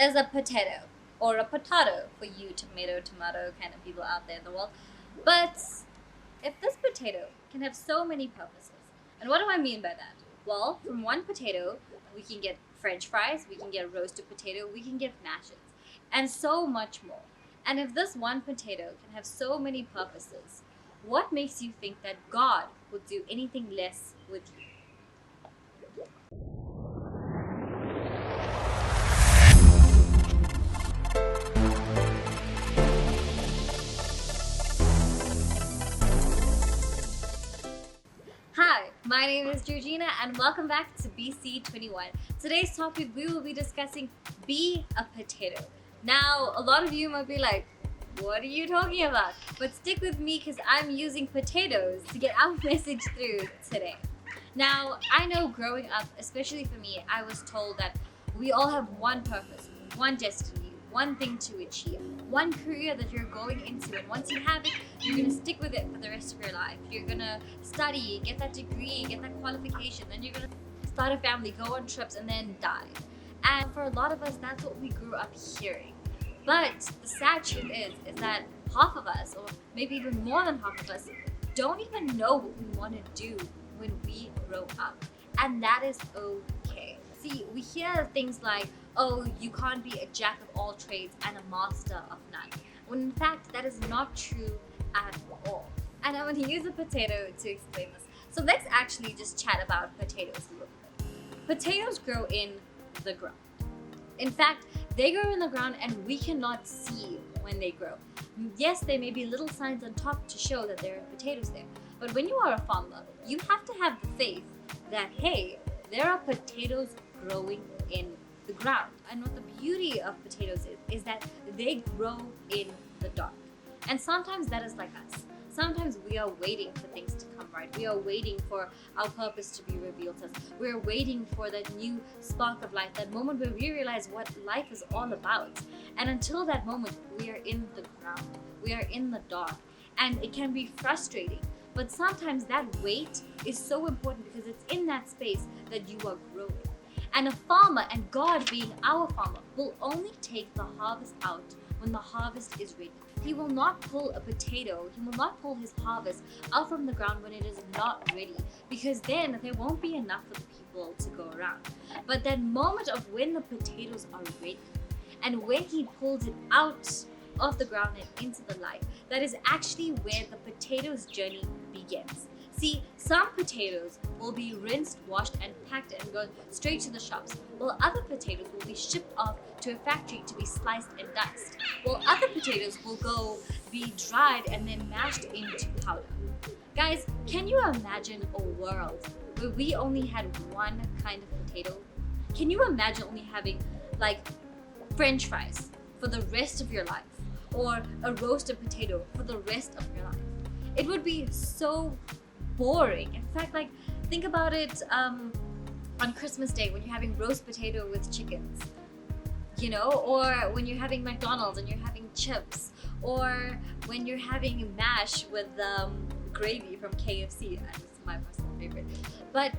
is a potato or a potato for you tomato kind of people out there in the world. But if this potato can have so many purposes, and what do I mean by that? Well, from one potato, we can get french fries, we can get roasted potato, we can get mashes, and so much more. And if this one potato can have so many purposes, what makes you think that God would do anything less with you? Hi, my name is Georgina and welcome back to BC21. Today's topic we will be discussing be a potato. Now, a lot of you might be like, what are you talking about? But stick with me because I'm using potatoes to get our message through today. Now, I know growing up, especially for me, I was told that we all have one purpose, one destiny, one thing to achieve, one career that you're going into, and once you have it, you're gonna stick with it for the rest of your life. You're gonna study, get that degree, get that qualification, then you're gonna start a family, go on trips, and then die. And for a lot of us, that's what we grew up hearing. But the sad truth is that half of us, or maybe even more than half of us, don't even know what we want to do when we grow up. And that is okay. See, we hear things like, oh, you can't be a jack of all trades and a master of none. When in fact, that is not true at all. And I'm going to use a potato to explain this. So let's actually just chat about potatoes a little bit. Potatoes grow in the ground. In fact, they grow in the ground and we cannot see when they grow. Yes, there may be little signs on top to show that there are potatoes there. But when you are a farmer, you have to have the faith that, hey, there are potatoes growing in the ground. And what the beauty of potatoes is that they grow in the dark. And sometimes that is like us. Sometimes we are waiting for things to come right. We are waiting for our purpose to be revealed to us. We're waiting for that new spark of life, that moment where we realize what life is all about. And until that moment, we are in the ground. We are in the dark. And it can be frustrating. But sometimes that wait is so important because it's in that space that you are growing. And a farmer, and God being our farmer, will only take the harvest out when the harvest is ready. He will not pull a potato, he will not pull his harvest out from the ground when it is not ready, because then there won't be enough for the people to go around. But that moment of when the potatoes are ready, and when he pulls it out of the ground and into the light, that is actually where the potato's journey begins. See, some potatoes will be rinsed, washed, and packed and go straight to the shops, while other potatoes will be shipped off to a factory to be sliced and diced, while other potatoes will go be dried and then mashed into powder. Guys, can you imagine a world where we only had one kind of potato? Can you imagine only having like french fries for the rest of your life, or a roasted potato for the rest of your life? It would be so boring. In fact, like, think about it on Christmas Day when you're having roast potato with chickens, you know, or when you're having McDonald's and you're having chips, or when you're having mash with gravy from KFC. It's my personal favorite. But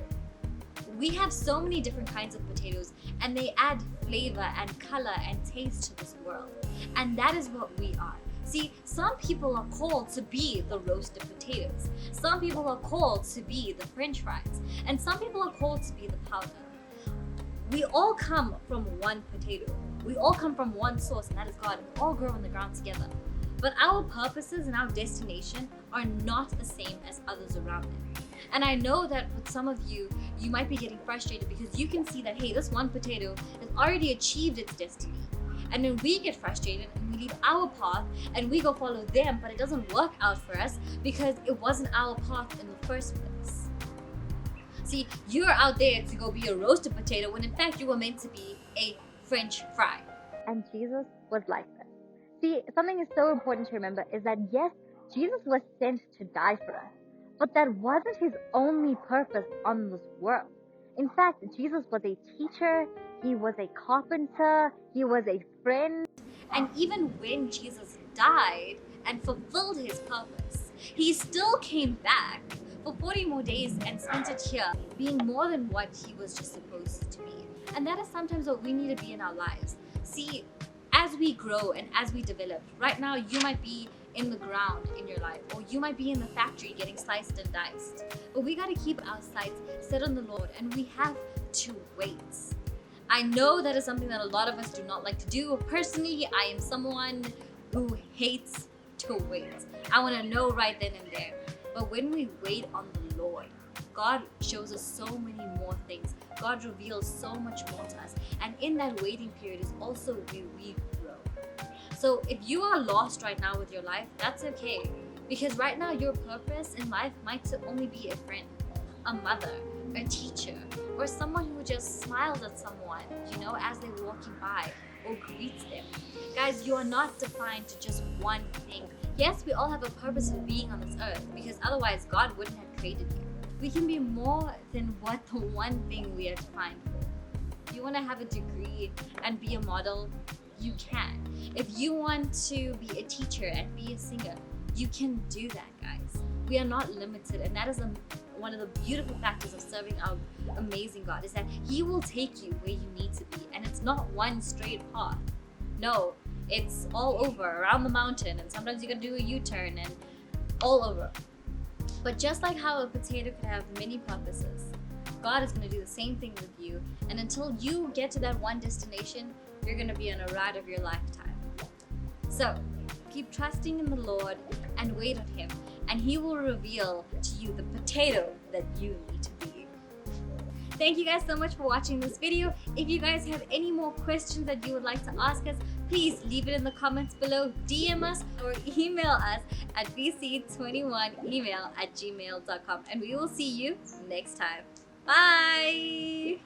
we have so many different kinds of potatoes, and they add flavor and color and taste to this world. And that is what we are. See, some people are called to be the roasted potatoes. Some people are called to be the french fries. And some people are called to be the powder. We all come from one potato. We all come from one source, and that is God. We all grow in the ground together. But our purposes and our destination are not the same as others around it. And I know that with some of you, you might be getting frustrated because you can see that, hey, this one potato has already achieved its destiny. And then we get frustrated and we leave our path and we go follow them, but it doesn't work out for us because it wasn't our path in the first place. See, you're out there to go be a roasted potato when in fact you were meant to be a french fry. And Jesus was like this. See, something is so important to remember is that yes, Jesus was sent to die for us, but that wasn't his only purpose on this world. In fact, Jesus was a teacher, he was a carpenter, he was a friend. And even when Jesus died and fulfilled his purpose, he still came back for 40 more days and spent it here, being more than what he was just supposed to be. And that is sometimes what we need to be in our lives. See, as we grow and as we develop, right now you might be in the ground in your life, or you might be in the factory getting sliced and diced. But we got to keep our sights set on the Lord, and we have to wait. I know that is something that a lot of us do not like to do. Personally, I am someone who hates to wait. I want to know right then and there. But when we wait on the Lord, God shows us so many more things. God reveals so much more to us. And in that waiting period is also where we grow. So if you are lost right now with your life, that's okay. Because right now your purpose in life might only be a friend, a mother, a teacher, or someone who just smiles at someone, as they're walking by or greets them. Guys, you are not defined to just one thing. Yes, we all have a purpose of being on this earth, because otherwise God wouldn't have created you. We can be more than what the one thing we are defined for. If you want to have a degree and be a model, you can. If you want to be a teacher and be a singer, you can do that, guys. We are not limited, and that is one of the beautiful factors of serving our amazing God, is that He will take you where you need to be, and it's not one straight path. No, it's all over, around the mountain, and sometimes you gotta do a U-turn and all over. But just like how a potato could have many purposes, God is gonna do the same thing with you, and until you get to that one destination, you're gonna be on a ride of your lifetime. So, keep trusting in the Lord and wait on Him, and He will reveal to you the potato that you need to be. Thank you guys so much for watching this video. If you guys have any more questions that you would like to ask us, please leave it in the comments below, DM us, or email us at bc21email@gmail.com, and we will see you next time. Bye!